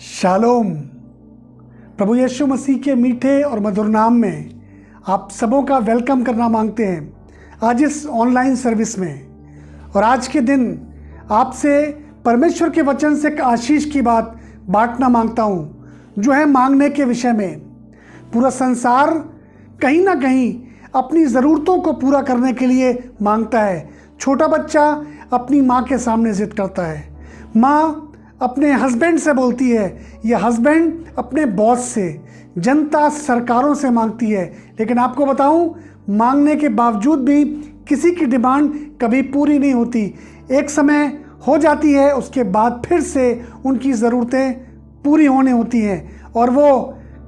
Shalom. प्रभु यीशु मसीह के मीठे और मधुर नाम में आप सबों का वेलकम करना मांगते हैं आज इस ऑनलाइन सर्विस में। और आज के दिन आपसे परमेश्वर के वचन से एक आशीष की बात बांटना मांगता हूँ, जो है मांगने के विषय में। पूरा संसार कहीं ना कहीं अपनी ज़रूरतों को पूरा करने के लिए मांगता है। छोटा बच्चा अपनी माँ के सामने जिद करता है, माँ अपने हस्बैंड से बोलती है, या हस्बैंड अपने बॉस से, जनता सरकारों से मांगती है। लेकिन आपको बताऊं, मांगने के बावजूद भी किसी की डिमांड कभी पूरी नहीं होती। एक समय हो जाती है, उसके बाद फिर से उनकी ज़रूरतें पूरी होने होती हैं और वो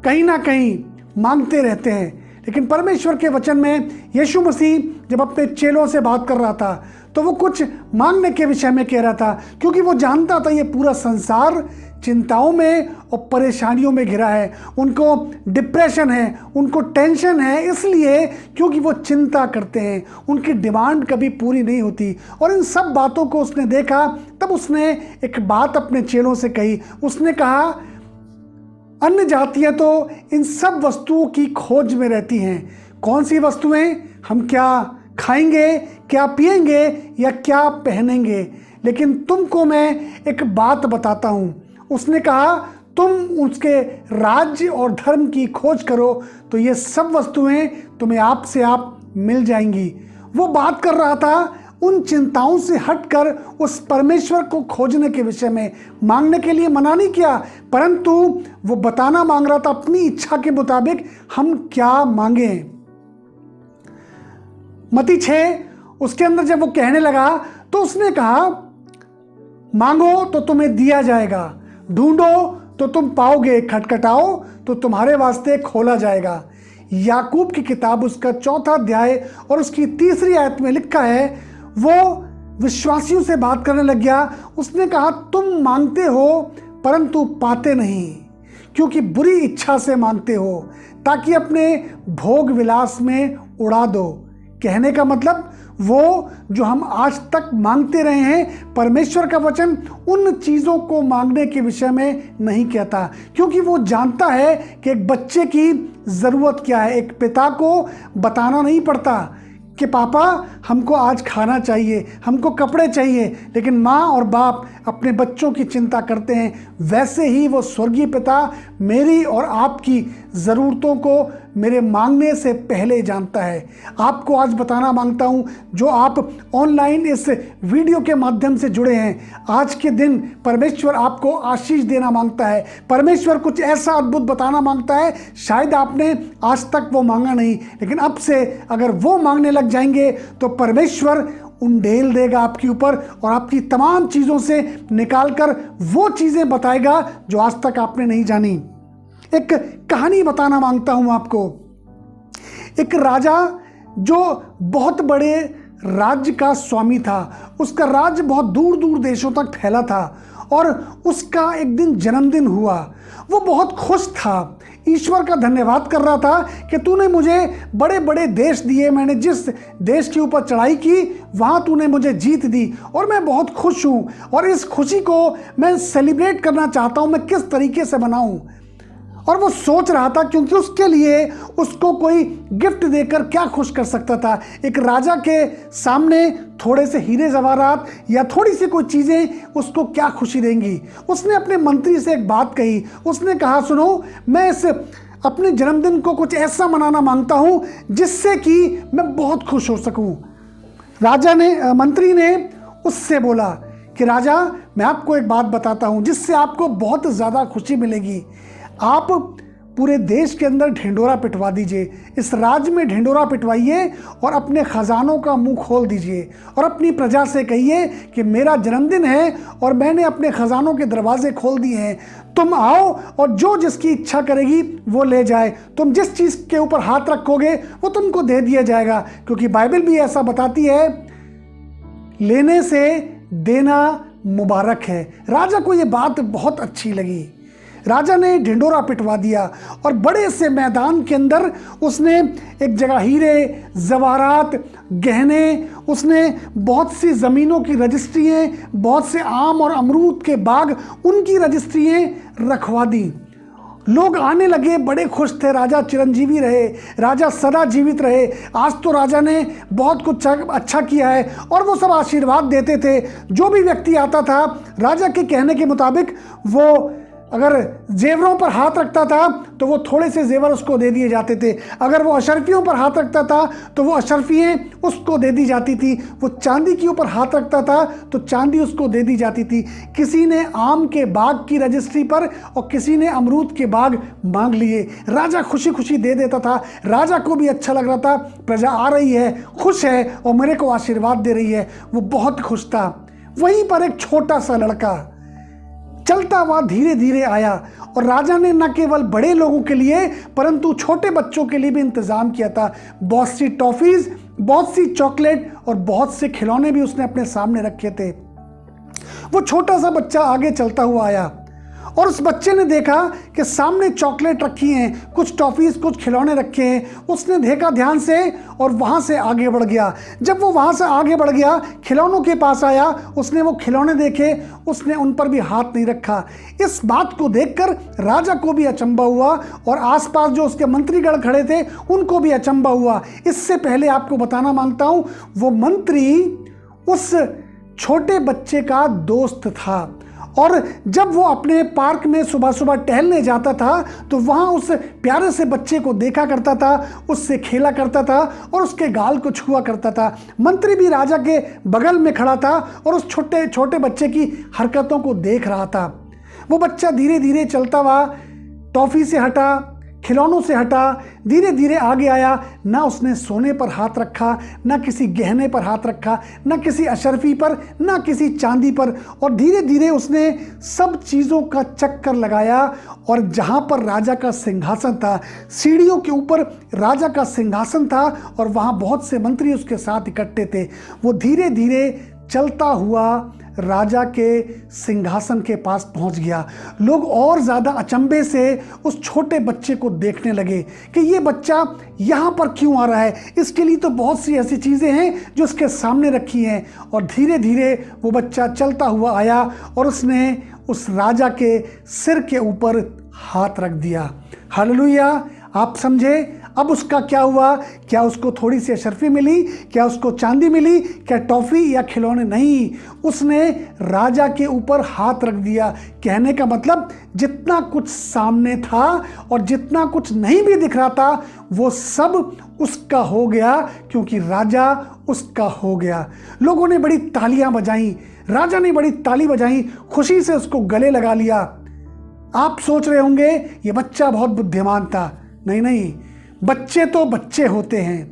कहीं ना कहीं मांगते रहते हैं। लेकिन परमेश्वर के वचन में यीशु मसीह जब अपने चेलों से बात कर रहा था तो वो कुछ मांगने के विषय में कह रहा था, क्योंकि वो जानता था ये पूरा संसार चिंताओं में और परेशानियों में घिरा है। उनको डिप्रेशन है, उनको टेंशन है, इसलिए क्योंकि वो चिंता करते हैं, उनकी डिमांड कभी पूरी नहीं होती। और इन सब बातों को उसने देखा, तब उसने एक बात अपने चेलों से कही। उसने कहा, अन्य जातियां तो इन सब वस्तुओं की खोज में रहती हैं। कौन सी वस्तुएं? हम क्या खाएंगे, क्या पिएंगे, या क्या पहनेंगे, लेकिन तुमको मैं एक बात बताता हूं। उसने कहा, तुम उसके राज्य और धर्म की खोज करो तो ये सब वस्तुएं तुम्हें आप से आप मिल जाएंगी। वो बात कर रहा था उन चिंताओं से हटकर उस परमेश्वर को खोजने के विषय में। मांगने के लिए मना नहीं किया, परंतु वो बताना मांग रहा था अपनी इच्छा के मुताबिक हम क्या मांगे। मत्ती 6 उसके अंदर जब वो कहने लगा तो उसने कहा, मांगो तो तुम्हें दिया जाएगा, ढूंढो तो तुम पाओगे, खटखटाओ तो तुम्हारे वास्ते खोला जाएगा। याकूब की किताब उसका 4 अध्याय और उसकी 3 आयत में लिखा है। वो विश्वासियों से बात करने लग गया। उसने कहा, तुम मांगते हो परंतु पाते नहीं, क्योंकि बुरी इच्छा से मांगते हो, ताकि अपने भोग विलास में उड़ा दो। कहने का मतलब, वो जो हम आज तक मांगते रहे हैं, परमेश्वर का वचन उन चीज़ों को मांगने के विषय में नहीं कहता, क्योंकि वो जानता है कि एक बच्चे की ज़रूरत क्या है। एक पिता को बताना नहीं पड़ता कि पापा हमको आज खाना चाहिए, हमको कपड़े चाहिए, लेकिन माँ और बाप अपने बच्चों की चिंता करते हैं। वैसे ही वो स्वर्गीय पिता मेरी और आपकी ज़रूरतों को मेरे मांगने से पहले जानता है। आपको आज बताना मांगता हूँ, जो आप ऑनलाइन इस वीडियो के माध्यम से जुड़े हैं, आज के दिन परमेश्वर आपको आशीष देना मांगता है। परमेश्वर कुछ ऐसा अद्भुत बताना मांगता है, शायद आपने आज तक वो मांगा नहीं, लेकिन अब से अगर वो मांगने लग जाएंगे तो परमेश्वर उंडेल देगा आपके ऊपर और आपकी तमाम चीज़ों से निकालकर वो चीज़ें बताएगा जो आज तक आपने नहीं जानी। एक कहानी बताना मांगता हूं आपको। एक राजा जो बहुत बड़े राज्य का स्वामी था, उसका राज्य बहुत दूर दूर देशों तक फैला था, और उसका एक दिन जन्मदिन हुआ। वो बहुत खुश था, ईश्वर का धन्यवाद कर रहा था कि तूने मुझे बड़े बड़े देश दिए, मैंने जिस देश के ऊपर चढ़ाई की वहाँ तूने मुझे जीत दी, और मैं बहुत खुश हूँ, और इस खुशी को मैं सेलिब्रेट करना चाहता हूँ, मैं किस तरीके से बनाऊँ। और वो सोच रहा था, क्योंकि उसके लिए उसको कोई गिफ्ट देकर क्या खुश कर सकता था। एक राजा के सामने थोड़े से हीरे जवाहरात या थोड़ी सी कोई चीज़ें उसको क्या खुशी देंगी। उसने अपने मंत्री से एक बात कही। उसने कहा, सुनो, मैं इस अपने जन्मदिन को कुछ ऐसा मनाना मांगता हूँ जिससे कि मैं बहुत खुश हो सकूँ। मंत्री ने उससे बोला कि राजा, मैं आपको एक बात बताता हूँ जिससे आपको बहुत ज़्यादा खुशी मिलेगी। आप पूरे देश के अंदर ढिंढोरा पिटवा दीजिए, इस राज्य में ढिंढोरा पिटवाइए और अपने खजानों का मुंह खोल दीजिए, और अपनी प्रजा से कहिए कि मेरा जन्मदिन है और मैंने अपने खजानों के दरवाजे खोल दिए हैं। तुम आओ और जो जिसकी इच्छा करेगी वो ले जाए। तुम जिस चीज़ के ऊपर हाथ रखोगे वो तुमको दे दिया जाएगा, क्योंकि बाइबल भी ऐसा बताती है, लेने से देना मुबारक है। राजा को ये बात बहुत अच्छी लगी। राजा ने ढिंडोरा पिटवा दिया और बड़े से मैदान के अंदर उसने एक जगह हीरे, जवाहरात, गहने, उसने बहुत सी ज़मीनों की रजिस्ट्रियाँ, बहुत से आम और अमरूद के बाग, उनकी रजिस्ट्रियाँ रखवा दी। लोग आने लगे, बड़े खुश थे। राजा चिरंजीवी रहे, राजा सदा जीवित रहे, आज तो राजा ने बहुत कुछ अच्छा किया है। और वो सब आशीर्वाद देते थे। जो भी व्यक्ति आता था, राजा के कहने के मुताबिक वो अगर जेवरों पर हाथ रखता था तो वो थोड़े से जेवर उसको दे दिए जाते थे। अगर वो अशर्फियों पर हाथ रखता था तो वो अशर्फियाँ उसको दे दी जाती थी। वो चांदी के ऊपर हाथ रखता था तो चांदी उसको दे दी जाती थी। किसी ने आम के बाग की रजिस्ट्री पर और किसी ने अमरूद के बाग मांग लिए। राजा खुशी खुशी दे देता था। राजा को भी अच्छा लग रहा था, प्रजा आ रही है, खुश है और मेरे को आशीर्वाद दे रही है। वो बहुत खुश था। वहीं पर एक छोटा सा लड़का चलता हुआ धीरे धीरे आया और राजा ने न केवल बड़े लोगों के लिए परंतु छोटे बच्चों के लिए भी इंतजाम किया था। बहुत सी टॉफीज, बहुत सी चॉकलेट और बहुत से खिलौने भी उसने अपने सामने रखे थे। वो छोटा सा बच्चा आगे चलता हुआ आया और उस बच्चे ने देखा कि सामने चॉकलेट रखी हैं, कुछ टॉफीज, कुछ खिलौने रखे हैं। उसने देखा ध्यान से और वहाँ से आगे बढ़ गया। जब वो वहाँ से आगे बढ़ गया, खिलौनों के पास आया, उसने वो खिलौने देखे, उसने उन पर भी हाथ नहीं रखा। इस बात को देखकर राजा को भी अचंभा हुआ और आसपास जो उसके मंत्रीगण खड़े थे उनको भी अचंभा हुआ। इससे पहले आपको बताना मांगता हूँ, वो मंत्री उस छोटे बच्चे का दोस्त था और जब वो अपने पार्क में सुबह सुबह टहलने जाता था तो वहाँ उस प्यारे से बच्चे को देखा करता था, उससे खेला करता था और उसके गाल को छुआ करता था। मंत्री भी राजा के बगल में खड़ा था और उस छोटे छोटे बच्चे की हरकतों को देख रहा था। वो बच्चा धीरे धीरे चलता हुआ टॉफ़ी से हटा, खिलौनों से हटा, धीरे धीरे आगे आया। ना उसने सोने पर हाथ रखा, ना किसी गहने पर हाथ रखा, ना किसी अशर्फी पर, ना किसी चांदी पर। और धीरे धीरे उसने सब चीज़ों का चक्कर लगाया और जहाँ पर राजा का सिंहासन था, सीढ़ियों के ऊपर राजा का सिंहासन था और वहाँ बहुत से मंत्री उसके साथ इकट्ठे थे। वो धीरे धीरे चलता हुआ राजा के सिंहासन के पास पहुंच गया। लोग और ज़्यादा अचंभे से उस छोटे बच्चे को देखने लगे कि ये बच्चा यहाँ पर क्यों आ रहा है। इसके लिए तो बहुत सी ऐसी चीज़ें हैं जो उसके सामने रखी हैं। और धीरे धीरे वो बच्चा चलता हुआ आया और उसने उस राजा के सिर के ऊपर हाथ रख दिया। हालेलुया। आप समझे अब उसका क्या हुआ? क्या उसको थोड़ी सी अशर्फी मिली? क्या उसको चांदी मिली? क्या टॉफ़ी या खिलौने? नहीं, उसने राजा के ऊपर हाथ रख दिया। कहने का मतलब जितना कुछ सामने था और जितना कुछ नहीं भी दिख रहा था वो सब उसका हो गया, क्योंकि राजा उसका हो गया। लोगों ने बड़ी तालियां बजाई, राजा ने बड़ी ताली बजाई, खुशी से उसको गले लगा लिया। आप सोच रहे होंगे ये बच्चा बहुत बुद्धिमान था। नहीं नहीं, बच्चे तो बच्चे होते हैं,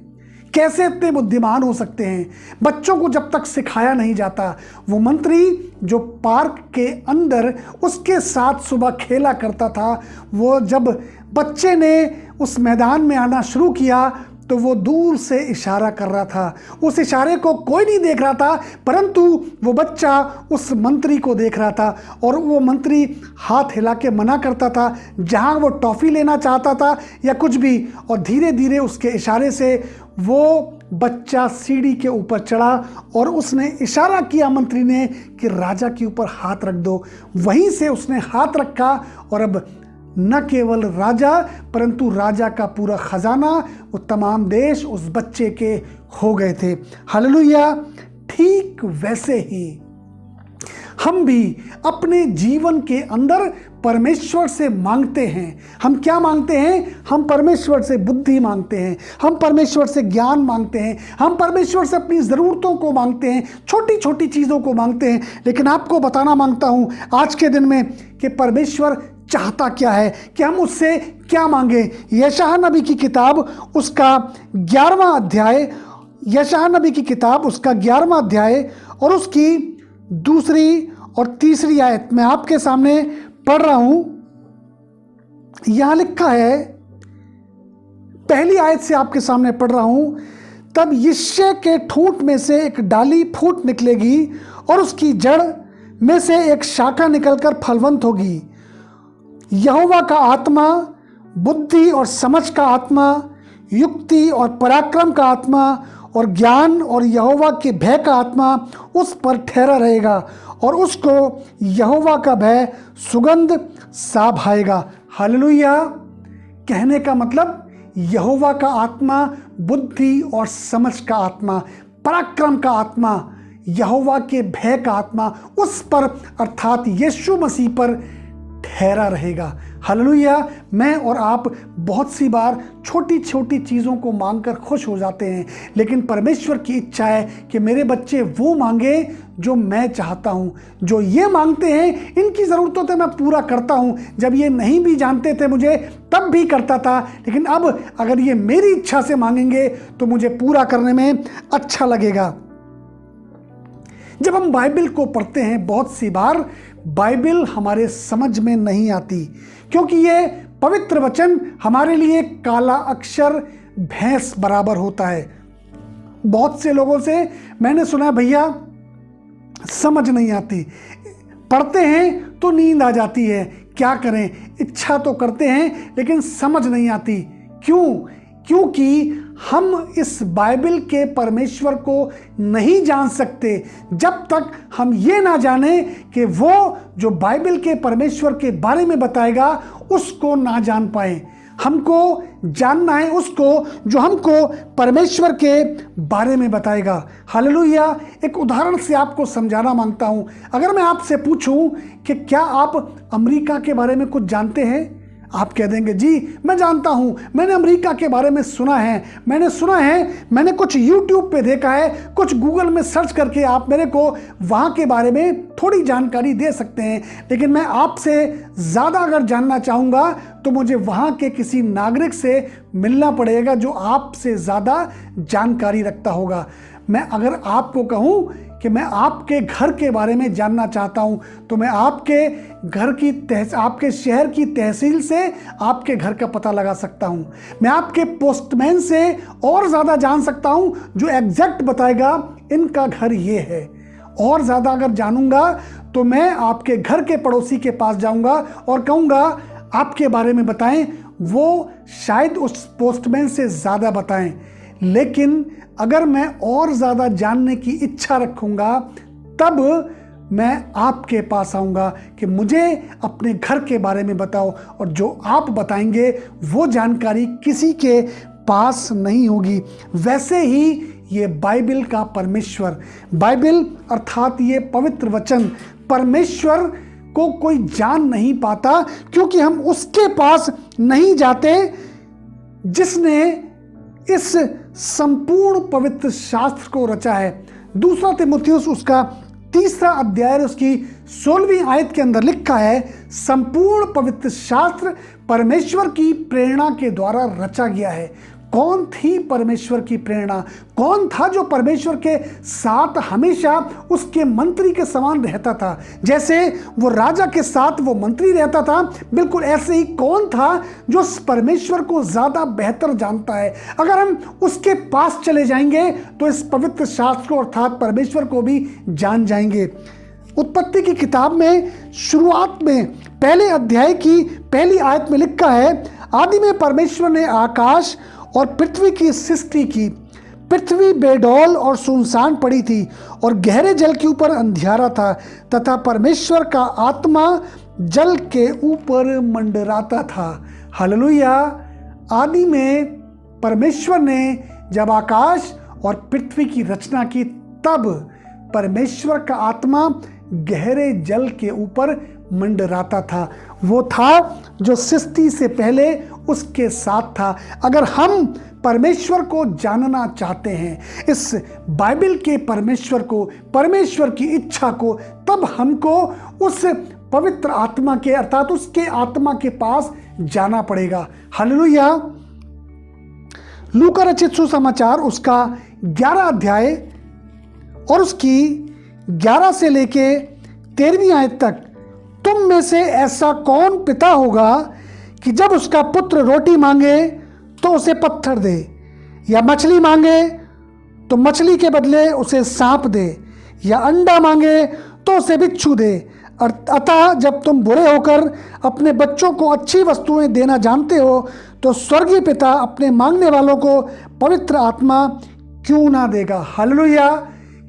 कैसे इतने बुद्धिमान हो सकते हैं? बच्चों को जब तक सिखाया नहीं जाता। वो मंत्री जो पार्क के अंदर उसके साथ सुबह खेला करता था, वो जब बच्चे ने उस मैदान में आना शुरू किया तो वो दूर से इशारा कर रहा था। उस इशारे को कोई नहीं देख रहा था, परंतु वो बच्चा उस मंत्री को देख रहा था और वो मंत्री हाथ हिला के मना करता था जहाँ वो टॉफ़ी लेना चाहता था या कुछ भी। और धीरे धीरे उसके इशारे से वो बच्चा सीढ़ी के ऊपर चढ़ा और उसने इशारा किया मंत्री ने कि राजा के ऊपर हाथ रख दो। वहीं से उसने हाथ रखा और अब न केवल राजा परंतु राजा का पूरा खजाना, वो तमाम देश उस बच्चे के हो गए थे। हालेलुया। ठीक वैसे ही हम भी अपने जीवन के अंदर परमेश्वर से मांगते हैं। हम क्या मांगते हैं? हम परमेश्वर से बुद्धि मांगते हैं, हम परमेश्वर से ज्ञान मांगते हैं, हम परमेश्वर से अपनी ज़रूरतों को मांगते हैं, छोटी छोटी चीज़ों को मांगते हैं। लेकिन आपको बताना मांगता हूँ आज के दिन में कि परमेश्वर चाहता क्या है, कि हम उससे क्या मांगे। यशायाह नबी की किताब उसका 11वां अध्याय, यशायाह नबी की किताब उसका 11वां अध्याय और उसकी 2 और 3 आयत मैं आपके सामने पढ़ रहा हूं। यहां लिखा है, पहली आयत से आपके सामने पढ़ रहा हूं। तब यिशै के ठूंठ में से एक डाली फूट निकलेगी और उसकी जड़ में से एक शाखा निकलकर फलवंत होगी। यहोवा का आत्मा बुद्धि और समझ का आत्मा, युक्ति और पराक्रम का आत्मा और ज्ञान और यहोवा के भय का आत्मा उस पर ठहरा रहेगा और उसको यहोवा का भय सुगंध सा भाएगा। हालेलुया। कहने का मतलब यहोवा का आत्मा बुद्धि और समझ का आत्मा, पराक्रम का आत्मा, यहोवा के भय का आत्मा उस पर अर्थात यीशु मसीह पर ठहरा रहेगा। हालेलुया। मैं और आप बहुत सी बार छोटी छोटी चीज़ों को मांगकर खुश हो जाते हैं, लेकिन परमेश्वर की इच्छा है कि मेरे बच्चे वो मांगे जो मैं चाहता हूँ। जो ये मांगते हैं इनकी ज़रूरतों तो मैं पूरा करता हूँ। जब ये नहीं भी जानते थे मुझे तब भी करता था, लेकिन अब अगर ये मेरी इच्छा से मांगेंगे तो मुझे पूरा करने में अच्छा लगेगा। जब हम बाइबल को पढ़ते हैं बहुत सी बार बाइबल हमारे समझ में नहीं आती, क्योंकि ये पवित्र वचन हमारे लिए काला अक्षर भैंस बराबर होता है। बहुत से लोगों से मैंने सुना, भैया समझ नहीं आती, पढ़ते हैं तो नींद आ जाती है, क्या करें, इच्छा तो करते हैं लेकिन समझ नहीं आती। क्यों? क्योंकि हम इस बाइबल के परमेश्वर को नहीं जान सकते जब तक हम ये ना जाने कि वो जो बाइबल के परमेश्वर के बारे में बताएगा उसको ना जान पाए। हमको जानना है उसको जो हमको परमेश्वर के बारे में बताएगा। हालेलुया। एक उदाहरण से आपको समझाना मांगता हूं। अगर मैं आपसे पूछूं कि क्या आप अमेरिका के बारे में कुछ जानते हैं, आप कह देंगे जी मैं जानता हूं, मैंने अमेरिका के बारे में सुना है, मैंने कुछ YouTube पे देखा है, कुछ गूगल में सर्च करके आप मेरे को वहां के बारे में थोड़ी जानकारी दे सकते हैं। लेकिन मैं आपसे ज़्यादा अगर जानना चाहूँगा तो मुझे वहाँ के किसी नागरिक से मिलना पड़ेगा जो आपसे ज़्यादा जानकारी रखता होगा। मैं अगर आपको कहूँ कि मैं आपके घर के बारे में जानना चाहता हूं तो मैं आपके घर की आपके शहर की तहसील से आपके घर का पता लगा सकता हूं। मैं आपके पोस्टमैन से और ज़्यादा जान सकता हूं जो एग्जैक्ट बताएगा इनका घर ये है। और ज़्यादा अगर जानूंगा तो मैं आपके घर के पड़ोसी के पास जाऊंगा और कहूँगा आपके बारे में बताएं, वो शायद उस पोस्टमैन से ज़्यादा बताएं। लेकिन अगर मैं और ज़्यादा जानने की इच्छा रखूँगा तब मैं आपके पास आऊँगा कि मुझे अपने घर के बारे में बताओ, और जो आप बताएंगे वो जानकारी किसी के पास नहीं होगी। वैसे ही ये बाइबल का परमेश्वर, बाइबल अर्थात ये पवित्र वचन, परमेश्वर को कोई जान नहीं पाता क्योंकि हम उसके पास नहीं जाते जिसने इस संपूर्ण पवित्र शास्त्र को रचा है। दूसरा तीमुथियुस उसका 3 अध्याय उसकी 16वीं आयत के अंदर लिखा है, संपूर्ण पवित्र शास्त्र परमेश्वर की प्रेरणा के द्वारा रचा गया है। कौन थी परमेश्वर की प्रेरणा? कौन था जो परमेश्वर के साथ हमेशा उसके मंत्री के समान रहता था? जैसे वो राजा के साथ वो मंत्री रहता था, बिल्कुल ऐसे ही कौन था जो परमेश्वर को ज़्यादा बेहतर जानता है? अगर हम उसके पास चले जाएंगे तो इस पवित्र शास्त्र को अर्थात परमेश्वर को भी जान जाएंगे। उत्पत्ति की किताब में शुरुआत में पहले अध्याय की पहली आयत में लिखा है, आदि में परमेश्वर ने आकाश और पृथ्वी की सृष्टि की। पृथ्वी बेडौल और सुनसान पड़ी थी और गहरे जल के ऊपर अंधियारा था तथा परमेश्वर का आत्मा जल के ऊपर मंडराता था। हालेलुया। आदि में परमेश्वर ने जब आकाश और पृथ्वी की रचना की तब परमेश्वर का आत्मा गहरे जल के ऊपर मंडराता था। वो था जो सृष्टि से पहले उसके साथ था। अगर हम परमेश्वर को जानना चाहते हैं, इस बाइबल के परमेश्वर को, परमेश्वर की इच्छा को, तब हमको उस पवित्र आत्मा के अर्थात उसके आत्मा के पास जाना पड़ेगा। हालेलुया। लूका रचित सुसमाचार उसका 11 अध्याय और उसकी 11 से लेके 13वीं आयत तक, तुम में से ऐसा कौन पिता होगा कि जब उसका पुत्र रोटी मांगे तो उसे पत्थर दे, या मछली मांगे तो मछली के बदले उसे सांप दे, या अंडा मांगे तो उसे बिच्छू दे? अतः जब तुम बुरे होकर अपने बच्चों को अच्छी वस्तुएं देना जानते हो तो स्वर्गीय पिता अपने मांगने वालों को पवित्र आत्मा क्यों ना देगा। हालेलुया।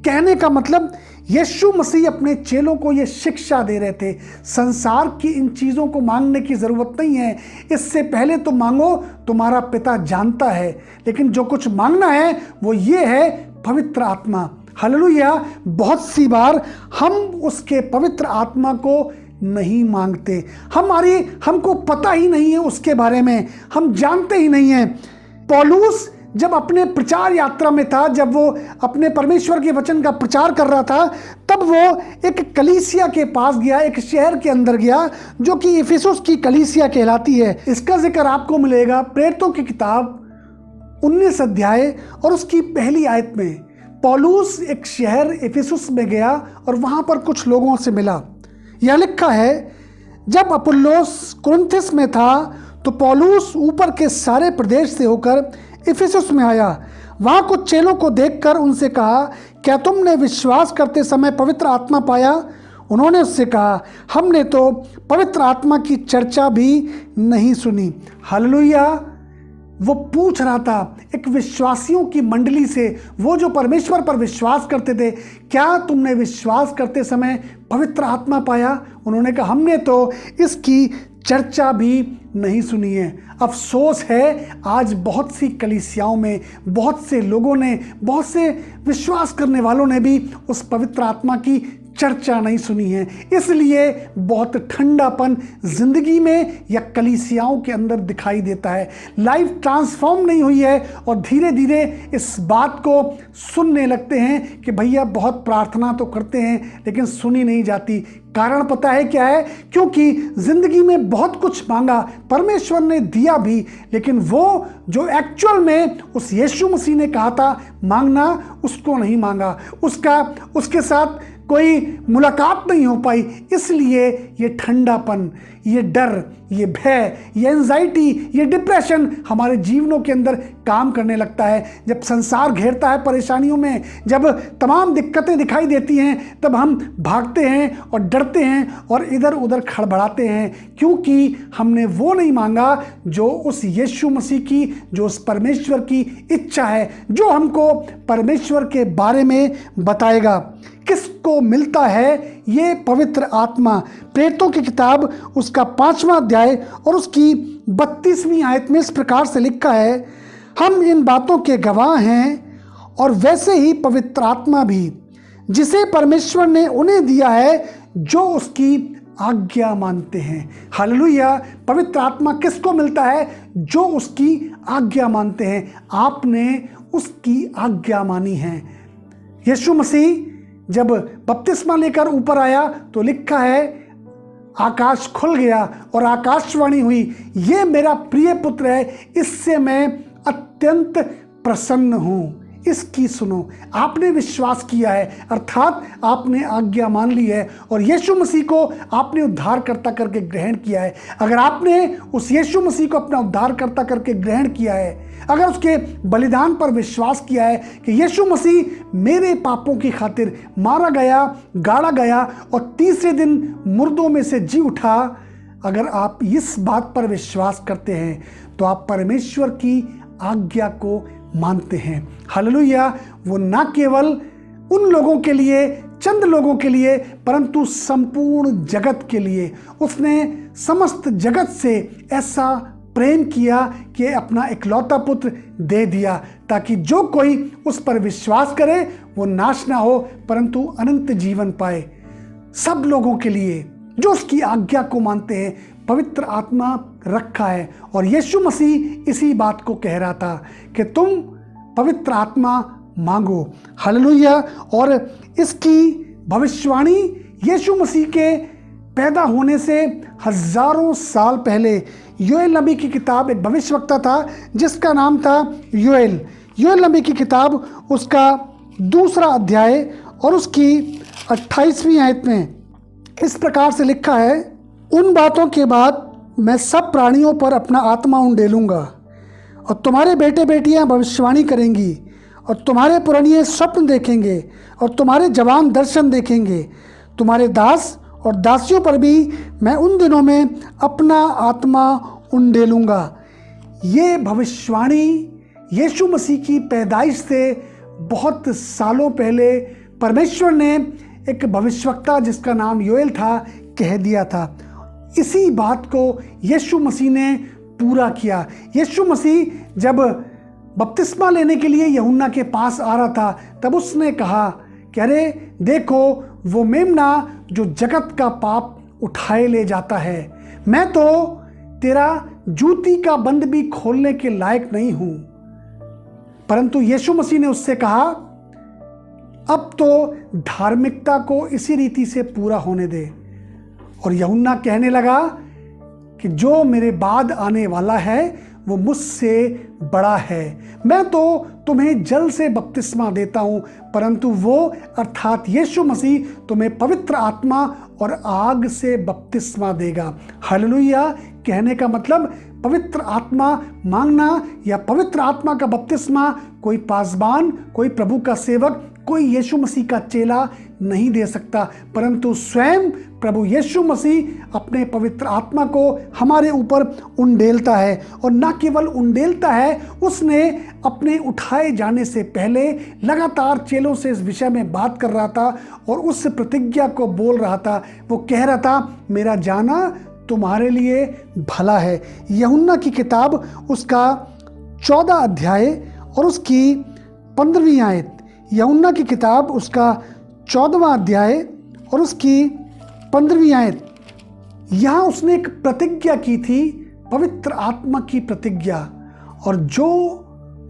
कहने का मतलब यीशु मसीह अपने चेलों को ये शिक्षा दे रहे थे, संसार की इन चीज़ों को मांगने की ज़रूरत नहीं है, इससे पहले तो मांगो, तुम्हारा पिता जानता है। लेकिन जो कुछ मांगना है वो ये है पवित्र आत्मा। हालेलुया। बहुत सी बार हम उसके पवित्र आत्मा को नहीं मांगते, हमको पता ही नहीं है उसके बारे में, हम जानते ही नहीं हैं। पौलुस जब अपने प्रचार यात्रा में था, जब वो अपने परमेश्वर के वचन का प्रचार कर रहा था, तब वो एक कलीसिया के पास गया, एक शहर के अंदर गया जो कि इफिसुस की कलीसिया कहलाती है। इसका जिक्र आपको मिलेगा प्रेरितों की किताब 19 अध्याय और उसकी पहली आयत में। पौलुस एक शहर इफिसुस में गया और वहां पर कुछ लोगों से मिला। यह लिखा है, जब अपुल्लोस कुरिन्थुस में था तो पौलुस ऊपर के सारे प्रदेश से होकर इफिसुस में आया। वहाँ कुछ चेलों को देखकर उनसे कहा, क्या तुमने विश्वास करते समय पवित्र आत्मा पाया? उन्होंने उससे कहा, हमने तो पवित्र आत्मा की चर्चा भी नहीं सुनी। हालेलुया। वो पूछ रहा था एक विश्वासियों की मंडली से, वो जो परमेश्वर पर विश्वास करते थे, क्या तुमने विश्वास करते समय पवित्र आत्मा पाया? उन्होंने कहा, हमने तो इसकी चर्चा भी नहीं सुनी है। अफसोस है, आज बहुत सी कलीसियाओं में बहुत से लोगों ने, बहुत से विश्वास करने वालों ने भी उस पवित्र आत्मा की चर्चा नहीं सुनी है, इसलिए बहुत ठंडापन जिंदगी में या कलीसियाओं के अंदर दिखाई देता है। लाइफ ट्रांसफॉर्म नहीं हुई है और धीरे धीरे इस बात को सुनने लगते हैं कि भैया बहुत प्रार्थना तो करते हैं लेकिन सुनी नहीं जाती। कारण पता है क्या है? क्योंकि जिंदगी में बहुत कुछ मांगा, परमेश्वर ने दिया भी, लेकिन वो जो एक्चुअल में उस यीशु मसीह ने कहा था मांगना, उसको नहीं मांगा, उसके साथ कोई मुलाकात नहीं हो पाई। इसलिए ये ठंडापन, ये डर, ये भय, ये एंजाइटी, ये डिप्रेशन हमारे जीवनों के अंदर काम करने लगता है। जब संसार घेरता है परेशानियों में, जब तमाम दिक्कतें दिखाई देती हैं, तब हम भागते हैं और डरते हैं और इधर उधर खड़बड़ाते हैं, क्योंकि हमने वो नहीं मांगा जो उस यीशु मसीह की, जो उस परमेश्वर की इच्छा है, जो हमको परमेश्वर के बारे में बताएगा। किसको मिलता है ये पवित्र आत्मा? प्रेरितों की किताब उसका 5वां अध्याय और उसकी 32वीं आयत में इस प्रकार से लिखा है, हम इन बातों के गवाह हैं और वैसे ही पवित्र आत्मा भी, जिसे परमेश्वर ने उन्हें दिया है जो उसकी आज्ञा मानते हैं। हालेलुया। पवित्र आत्मा किसको मिलता है? जो उसकी आज्ञा मानते हैं। आपने उसकी आज्ञा मानी है। यीशु मसीह जब बपतिस्मा लेकर ऊपर आया तो लिखा है, आकाश खुल गया और आकाशवाणी हुई, ये मेरा प्रिय पुत्र है, इससे मैं अत्यंत प्रसन्न हूँ, इसकी सुनो। आपने विश्वास किया है, अर्थात आपने आज्ञा मान ली है और यीशु मसीह को आपने उद्धारकर्ता करके ग्रहण किया है। अगर आपने उस यीशु मसीह को अपना उद्धारकर्ता करके ग्रहण किया है, अगर उसके बलिदान पर विश्वास किया है कि यीशु मसीह मेरे पापों की खातिर मारा गया, गाड़ा गया और तीसरे दिन मुर्दों में से जी उठा, अगर आप इस बात पर विश्वास करते हैं तो आप परमेश्वर की आज्ञा को मानते हैं। हालेलुया। वो ना केवल उन लोगों के लिए, चंद लोगों के लिए, परंतु संपूर्ण जगत के लिए उसने समस्त जगत से ऐसा प्रेम किया कि अपना इकलौता पुत्र दे दिया, ताकि जो कोई उस पर विश्वास करे वो नाश ना हो परंतु अनंत जीवन पाए। सब लोगों के लिए जो उसकी आज्ञा को मानते हैं पवित्र आत्मा रखा है। और यीशु मसीह इसी बात को कह रहा था कि तुम पवित्र आत्मा मांगो। हालेलुया। और इसकी भविष्यवाणी यीशु मसीह के पैदा होने से हजारों साल पहले योएल नबी की किताब, एक भविष्यवक्ता था जिसका नाम था योएल नबी की किताब उसका 2 अध्याय और उसकी 28वीं आयत में इस प्रकार से लिखा है, उन बातों के बाद मैं सब प्राणियों पर अपना आत्मा उंडेलूंगा और तुम्हारे बेटे बेटियां भविष्यवाणी करेंगी और तुम्हारे पुरनिये स्वप्न देखेंगे और तुम्हारे जवान दर्शन देखेंगे। तुम्हारे दास और दासियों पर भी मैं उन दिनों में अपना आत्मा उंडेलूँगा। ये भविष्यवाणी यीशु मसीह की पैदाइश से बहुत सालों पहले परमेश्वर ने एक भविष्यवक्ता जिसका नाम योएल था कह दिया था। इसी बात को यीशु मसीह ने पूरा किया। यीशु मसीह जब बपतिस्मा लेने के लिए यूहन्ना के पास आ रहा था तब उसने कहा कि अरे देखो वो मेमना जो जगत का पाप उठाए ले जाता है, मैं तो तेरा जूती का बंद भी खोलने के लायक नहीं हूं। परंतु यीशु मसीह ने उससे कहा अब तो धार्मिकता को इसी रीति से पूरा होने दे। और यूहन्ना कहने लगा कि जो मेरे बाद आने वाला है वो मुझसे बड़ा है। मैं तो तुम्हें जल से बपतिस्मा देता हूं, परंतु वो अर्थात यीशु मसीह तुम्हें पवित्र आत्मा और आग से बपतिस्मा देगा। हालेलुया। कहने का मतलब पवित्र आत्मा मांगना या पवित्र आत्मा का बपतिस्मा कोई पासबान, कोई प्रभु का सेवक, कोई यीशु मसीह का चेला नहीं दे सकता, परंतु स्वयं प्रभु यीशु मसीह अपने पवित्र आत्मा को हमारे ऊपर उंडेलता है। और न केवल उंडेलता है, उसने अपने उठाए जाने से पहले लगातार चेलों से इस विषय में बात कर रहा था और उस प्रतिज्ञा को बोल रहा था। वो कह रहा था मेरा जाना तुम्हारे लिए भला है। यूहन्ना की किताब उसका 14 अध्याय और उसकी 15वीं आयत। यूहन्ना की किताब उसका 14वां अध्याय और उसकी 15वीं आयत। यहाँ उसने एक प्रतिज्ञा की थी, पवित्र आत्मा की प्रतिज्ञा। और जो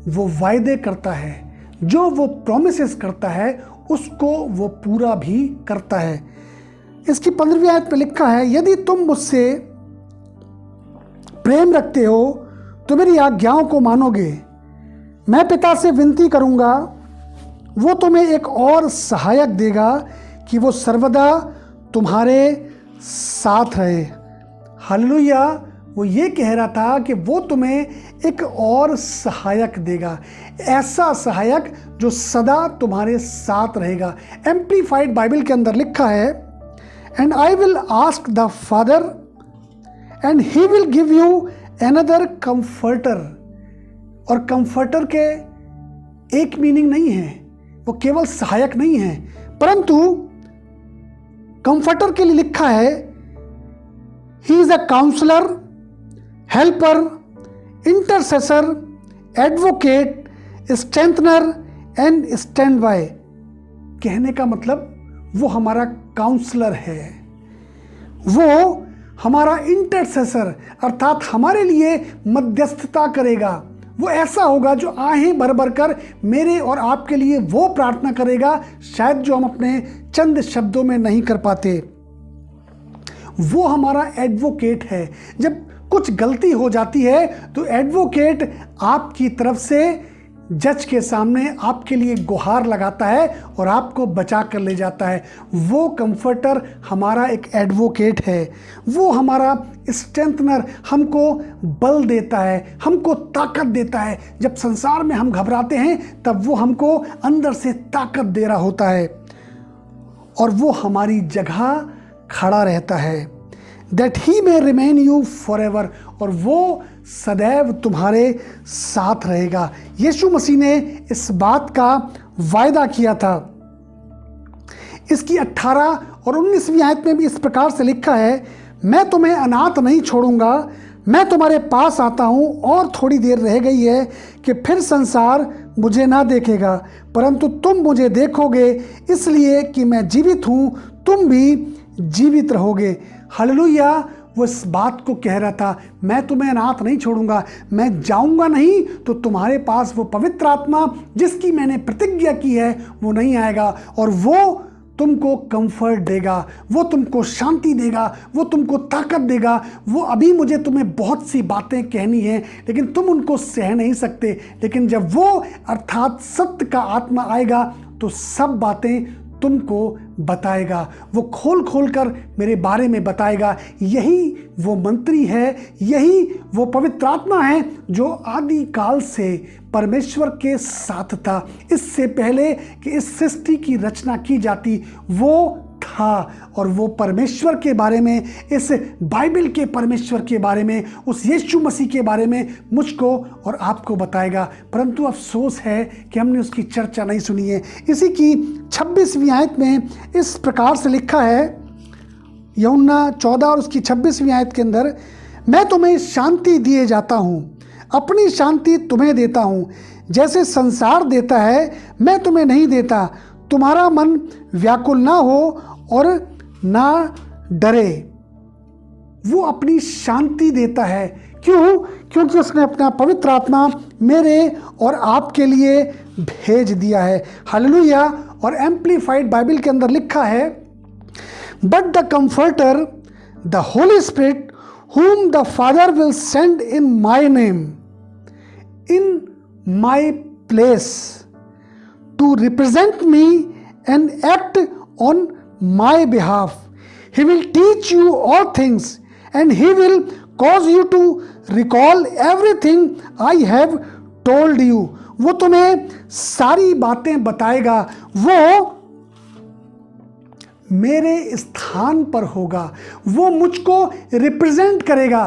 वो वायदे करता है, जो वो प्रॉमिसेस करता है, उसको वो पूरा भी करता है। इसकी 15वीं आयत में लिखा है, यदि तुम मुझसे प्रेम रखते हो तो मेरी आज्ञाओं को मानोगे। मैं पिता से विनती करूंगा, वो तुम्हें एक और सहायक देगा कि वो सर्वदा तुम्हारे साथ रहे। हालेलुया। वो ये कह रहा था कि वो तुम्हें एक और सहायक देगा, ऐसा सहायक जो सदा तुम्हारे साथ रहेगा। एम्प्लीफाइड बाइबल के अंदर लिखा है, and I will ask the father and he will give you another comforter. और कंफर्टर के एक मीनिंग नहीं है, वो केवल सहायक नहीं है, परंतु कंफर्टर के लिए लिखा है he is a counsellor, helper, intercessor, advocate, strengthener and stand by. कहने का मतलब वो हमारा काउंसलर है, वो हमारा इंटरसेसर अर्थात हमारे लिए मध्यस्थता करेगा। वो ऐसा होगा जो आहें भर भर कर मेरे और आपके लिए वो प्रार्थना करेगा शायद जो हम अपने चंद शब्दों में नहीं कर पाते। वो हमारा एडवोकेट है। जब कुछ गलती हो जाती है तो एडवोकेट आपकी तरफ से जज के सामने आपके लिए गुहार लगाता है और आपको बचा कर ले जाता है। वो कंफर्टर हमारा एक एडवोकेट है। वो हमारा स्ट्रेंथनर हमको बल देता है, हमको ताकत देता है। जब संसार में हम घबराते हैं तब वो हमको अंदर से ताकत दे रहा होता है और वो हमारी जगह खड़ा रहता है। That he may remain you for ever. और वो सदैव तुम्हारे साथ रहेगा। यीशु मसीह ने इस बात का वायदा किया था। इसकी 18 और 19वीं आयत में भी इस प्रकार से लिखा है, मैं तुम्हें अनाथ नहीं छोड़ूंगा, मैं तुम्हारे पास आता हूँ। और थोड़ी देर रह गई है कि फिर संसार मुझे ना देखेगा, परंतु तुम मुझे देखोगे, इसलिए कि मैं जीवित हूँ, तुम भी जीवित रहोगे। हालेलुया। वो इस बात को कह रहा था, मैं तुम्हें अनाथ नहीं छोड़ूंगा, मैं जाऊंगा नहीं तो तुम्हारे पास वो पवित्र आत्मा जिसकी मैंने प्रतिज्ञा की है वो नहीं आएगा। और वो तुमको कंफर्ट देगा, वो तुमको शांति देगा, वो तुमको ताकत देगा। वो अभी मुझे तुम्हें बहुत सी बातें कहनी है लेकिन तुम उनको सह नहीं सकते, लेकिन जब वो अर्थात सत्य का आत्मा आएगा तो सब बातें तुमको बताएगा। वो खोल खोल कर मेरे बारे में बताएगा। यही वो मंत्री है, यही वो पवित्र आत्मा है जो आदि काल से परमेश्वर के साथ था। इससे पहले कि इस सृष्टि की रचना की जाती वो था और वो परमेश्वर के बारे में, इस बाइबल के परमेश्वर के बारे में, उस यीशु मसीह के बारे में मुझको और आपको बताएगा। परंतु अफसोस है कि हमने उसकी चर्चा नहीं सुनी है। इसी की 26वीं आयत में इस प्रकार से लिखा है, यूहन्ना 14 और उसकी 26वीं आयत के अंदर, मैं तुम्हें शांति दिए जाता हूँ, अपनी शांति तुम्हें देता हूँ, जैसे संसार देता है मैं तुम्हें नहीं देता। तुम्हारा मन व्याकुल ना हो और ना डरे। वो अपनी शांति देता है। क्यों? क्योंकि उसने अपना पवित्र आत्मा मेरे और आपके लिए भेज दिया है। हालेलुया। और एम्प्लीफाइड बाइबल के अंदर लिखा है, but the comforter the Holi spirit whom the Father will send in my name, in my place, to represent me and act on my behalf. He will teach you all things and he will cause you to recall everything I have told you. वो तुम्हें सारी बातें बताएगा। वो मेरे स्थान पर होगा, वो मुझको रिप्रेजेंट करेगा।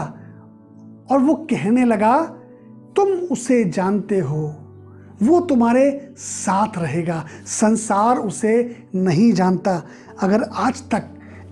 और वो कहने लगा, तुम उसे जानते हो, वो तुम्हारे साथ रहेगा, संसार उसे नहीं जानता। अगर आज तक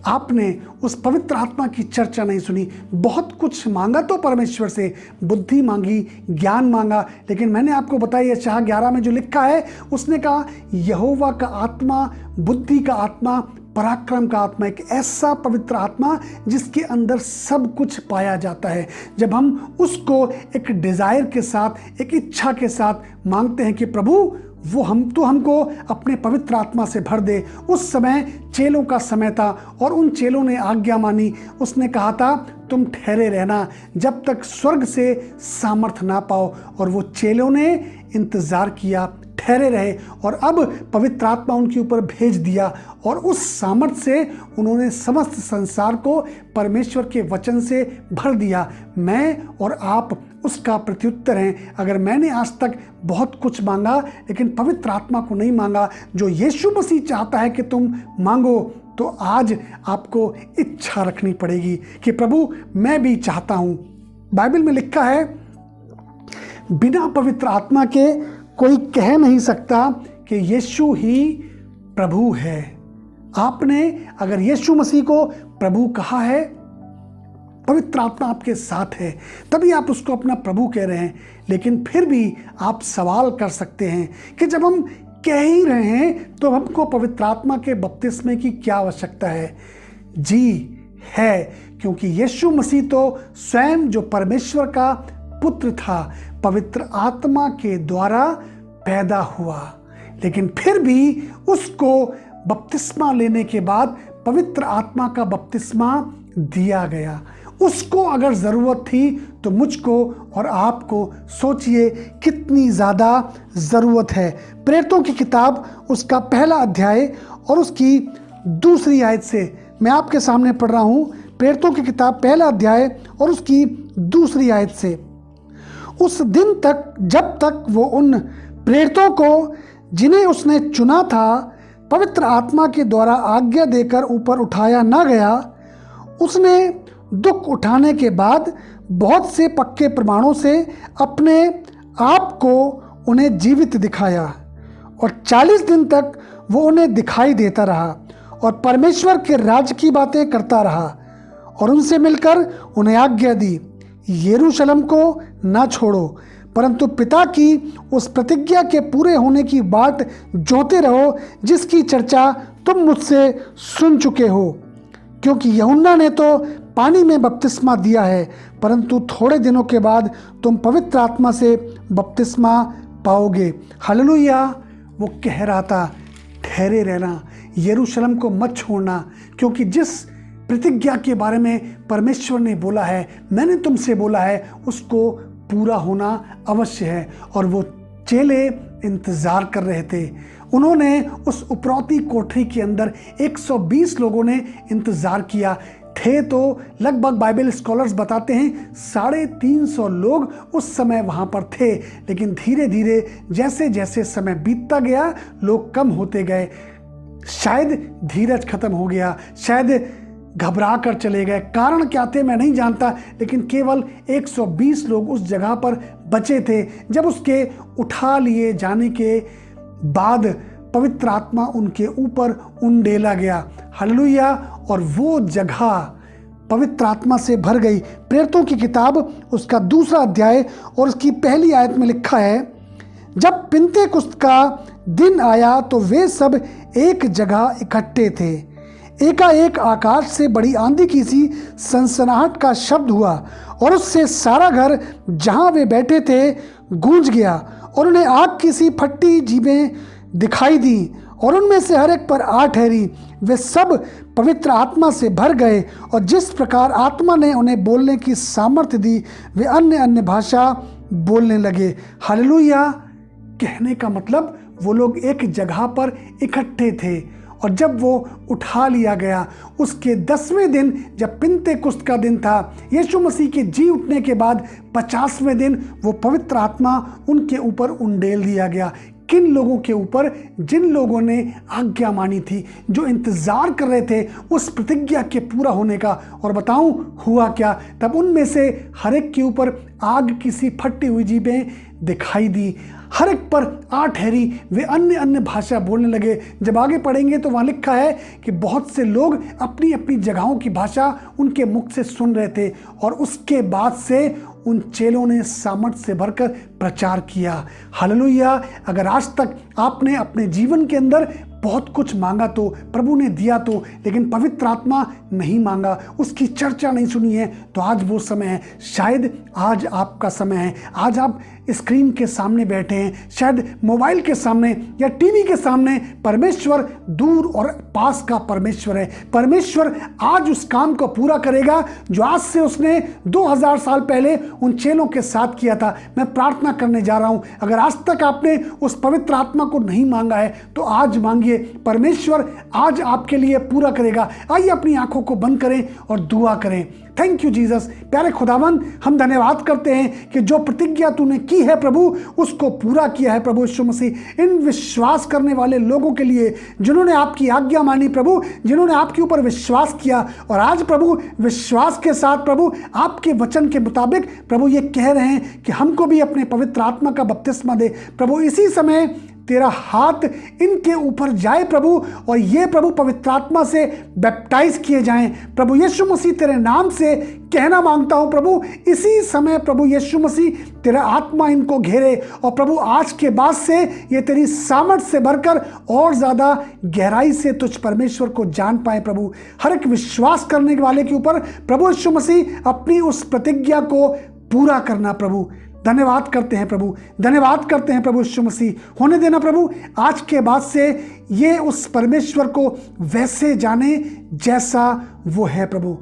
आपने उस पवित्र आत्मा की चर्चा नहीं सुनी, बहुत कुछ मांगा तो परमेश्वर से, बुद्धि मांगी, ज्ञान मांगा, लेकिन मैंने आपको बताया यशायाह 11 में जो लिखा है, उसने कहा यहोवा का आत्मा, बुद्धि का आत्मा, पराक्रम का आत्मा, एक ऐसा पवित्र आत्मा जिसके अंदर सब कुछ पाया जाता है। जब हम उसको एक डिज़ायर के साथ, एक इच्छा के साथ मांगते हैं कि प्रभु वो हमको अपने पवित्र आत्मा से भर दे। उस समय चेलों का समय था और उन चेलों ने आज्ञा मानी। उसने कहा था, तुम ठहरे रहना जब तक स्वर्ग से सामर्थ ना पाओ। और वो चेलों ने इंतज़ार किया, ठहरे रहे, और अब पवित्र आत्मा उनके ऊपर भेज दिया और उस सामर्थ्य से उन्होंने समस्त संसार को परमेश्वर के वचन से भर दिया। मैं और आप उसका प्रत्युत्तर हैं। अगर मैंने आज तक बहुत कुछ मांगा लेकिन पवित्र आत्मा को नहीं मांगा, जो यीशु मसीह चाहता है कि तुम मांगो, तो आज आपको इच्छा रखनी पड़ेगी कि प्रभु मैं भी चाहता हूँ। बाइबल में लिखा है, बिना पवित्र आत्मा के कोई कह नहीं सकता कि यीशु ही प्रभु है। आपने अगर यीशु मसीह को प्रभु कहा है, पवित्र आत्मा आपके साथ है, तभी आप उसको अपना प्रभु कह रहे हैं। लेकिन फिर भी आप सवाल कर सकते हैं कि जब हम कह ही रहे हैं तो हमको पवित्र आत्मा के बपतिस्मे की क्या आवश्यकता है? जी है, क्योंकि यीशु मसीह तो स्वयं जो परमेश्वर का पुत्र था, पवित्र आत्मा के द्वारा पैदा हुआ, लेकिन फिर भी उसको बपतिस्मा लेने के बाद पवित्र आत्मा का बपतिस्मा दिया गया। उसको अगर ज़रूरत थी तो मुझको और आपको सोचिए कितनी ज़्यादा ज़रूरत है। प्रेरितों की किताब उसका 1 अध्याय और उसकी 2 आयत से मैं आपके सामने पढ़ रहा हूँ। प्रेरितों की किताब 1 अध्याय और उसकी 2 आयत से, उस दिन तक जब तक वो उन प्रेरितों को जिन्हें उसने चुना था पवित्र आत्मा के द्वारा आज्ञा देकर ऊपर उठाया ना गया, उसने दुख उठाने के बाद बहुत से पक्के प्रमाणों से अपने आप को उन्हें जीवित दिखाया, और 40 दिन तक वो उन्हें दिखाई देता रहा और परमेश्वर के राज्य की बातें करता रहा, और उनसे मिलकर उन्हें आज्ञा दी, यरूशलेम को ना छोड़ो, परंतु पिता की उस प्रतिज्ञा के पूरे होने की बाट जोते रहो जिसकी चर्चा तुम मुझसे सुन चुके हो। क्योंकि यूहन्ना ने तो पानी में बपतिस्मा दिया है, परंतु थोड़े दिनों के बाद तुम पवित्र आत्मा से बपतिस्मा पाओगे। हालेलुया। वो कह रहा था, ठहरे रहना, यरूशलेम को मत छोड़ना, क्योंकि जिस प्रतिज्ञा के बारे में परमेश्वर ने बोला है, मैंने तुमसे बोला है, उसको पूरा होना अवश्य है। और वो चेले इंतज़ार कर रहे थे। उन्होंने उस उपरौती कोठरी के अंदर 120 लोगों ने इंतज़ार किया। थे तो लगभग बाइबल स्कॉलर्स बताते हैं 350 लोग उस समय वहाँ पर थे, लेकिन धीरे धीरे जैसे जैसे समय बीतता गया लोग कम होते गए। शायद धीरज खत्म हो गया, शायद घबरा कर चले गए। कारण क्या थे मैं नहीं जानता, लेकिन केवल 120 लोग उस जगह पर बचे थे। जब उसके उठा लिए जाने के बाद पवित्र आत्मा उनके ऊपर उंडेला गया। हालेलुया। और वो जगह पवित्र आत्मा से भर गई। प्रेरितों की किताब उसका 2 अध्याय और उसकी पहली आयत में लिखा है, जब पिन्तेकुस्त का दिन आया तो वे सब एक जगह इकट्ठे थे। एकाएक आकाश से बड़ी आंधी की सी सनसनाहट का शब्द हुआ और उससे सारा घर जहां वे बैठे थे गूंज गया और उन्हें आग की सी फटी जीभें दिखाई दी और उनमें से हर एक पर आग ठहरी। वे सब पवित्र आत्मा से भर गए और जिस प्रकार आत्मा ने उन्हें बोलने की सामर्थ्य दी वे अन्य अन्य भाषा बोलने लगे। हालेलुया। कहने का मतलब वो लोग एक जगह पर इकट्ठे थे और जब वो उठा लिया गया उसके 10वें दिन, जब पिन्तेकुस्त का दिन था, यीशु मसीह के जी उठने के बाद 50वें दिन वो पवित्र आत्मा उनके ऊपर उंडेल दिया गया। किन लोगों के ऊपर? जिन लोगों ने आज्ञा मानी थी, जो इंतजार कर रहे थे उस प्रतिज्ञा के पूरा होने का। और बताऊं हुआ क्या? तब उनमें से हर एक के ऊपर आग की सी फटी हुई जीभें दिखाई दी, हर एक पर आग ठहरी, वे अन्य अन्य भाषा बोलने लगे। जब आगे पढ़ेंगे तो वहाँ लिखा है कि बहुत से लोग अपनी अपनी जगहों की भाषा उनके मुख से सुन रहे थे और उसके बाद से उन चेलों ने सामर्थ्य से भरकर प्रचार किया। हालेलुया। अगर आज तक आपने अपने जीवन के अंदर बहुत कुछ मांगा तो प्रभु ने दिया तो, लेकिन पवित्र आत्मा नहीं मांगा, उसकी चर्चा नहीं सुनी है, तो आज वो समय है। शायद आज आपका समय है। आज आप स्क्रीन के सामने बैठे हैं, शायद मोबाइल के सामने या टीवी के सामने। परमेश्वर दूर और पास का परमेश्वर है। परमेश्वर आज उस काम को पूरा करेगा जो आज से उसने 2000 साल पहले उन चेलों के साथ किया था। मैं प्रार्थना करने जा रहा हूं, अगर आज तक आपने उस पवित्र आत्मा को नहीं मांगा है तो आज मांगिए। परमेश्वर आज आपके लिए पूरा करेगा। आइए अपनी आंखों को बंद करें और दुआ करें। Thank you Jesus. प्यारे खुदावन, हम धन्यवाद करते हैं कि जो प्रतिज्ञा तूने की है प्रभु उसको पूरा किया है प्रभु यीशु मसीह। इन विश्वास करने वाले लोगों के लिए जिन्होंने आपकी आज्ञा मानी प्रभु, जिन्होंने आपके ऊपर विश्वास किया और आज प्रभु विश्वास के साथ प्रभु आपके वचन के मुताबिक प्रभु ये कह रहे हैं कि हमको भी अपने पवित्र आत्मा का बपतिस्मा दे प्रभु। इसी समय तेरा हाथ इनके ऊपर जाए प्रभु और ये प्रभु पवित्र आत्मा से बैप्टाइज किए जाएं प्रभु यीशु मसीह। तेरे नाम से कहना मांगता हूं प्रभु, इसी समय प्रभु यीशु मसीह तेरा आत्मा इनको घेरे और प्रभु आज के बाद से ये तेरी सामर्थ से भरकर और ज़्यादा गहराई से तुझ परमेश्वर को जान पाए प्रभु। हर एक विश्वास करने वाले के ऊपर प्रभु यीशु मसीह अपनी उस प्रतिज्ञा को पूरा करना प्रभु। धन्यवाद करते हैं प्रभु, धन्यवाद करते हैं प्रभु यीशु मसीह। होने देना प्रभु आज के बाद से ये उस परमेश्वर को वैसे जाने जैसा वो है प्रभु।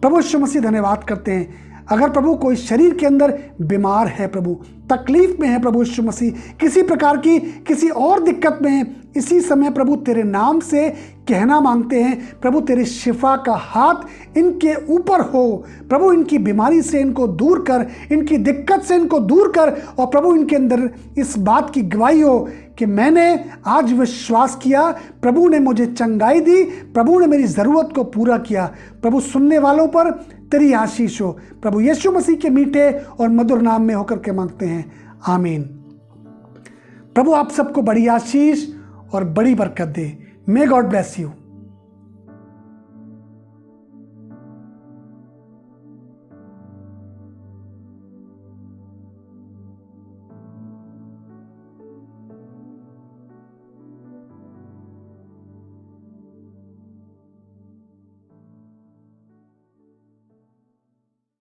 प्रभु यीशु मसीह धन्यवाद करते हैं। अगर प्रभु कोई शरीर के अंदर बीमार है प्रभु, तकलीफ में है प्रभु यीशु मसीह, किसी प्रकार की किसी और दिक्कत में है, इसी समय प्रभु तेरे नाम से कहना मांगते हैं प्रभु तेरी शिफा का हाथ इनके ऊपर हो प्रभु। इनकी बीमारी से इनको दूर कर, इनकी दिक्कत से इनको दूर कर और प्रभु इनके अंदर इस बात की गवाही हो कि मैंने आज विश्वास किया, प्रभु ने मुझे चंगाई दी, प्रभु ने मेरी ज़रूरत को पूरा किया। प्रभु सुनने वालों पर तेरी आशीष हो प्रभु यीशु मसीह के मीठे और मधुर नाम में होकर के मांगते हैं, आमीन। प्रभु आप सबको बड़ी आशीष और बड़ी बरकत दे। May God bless you.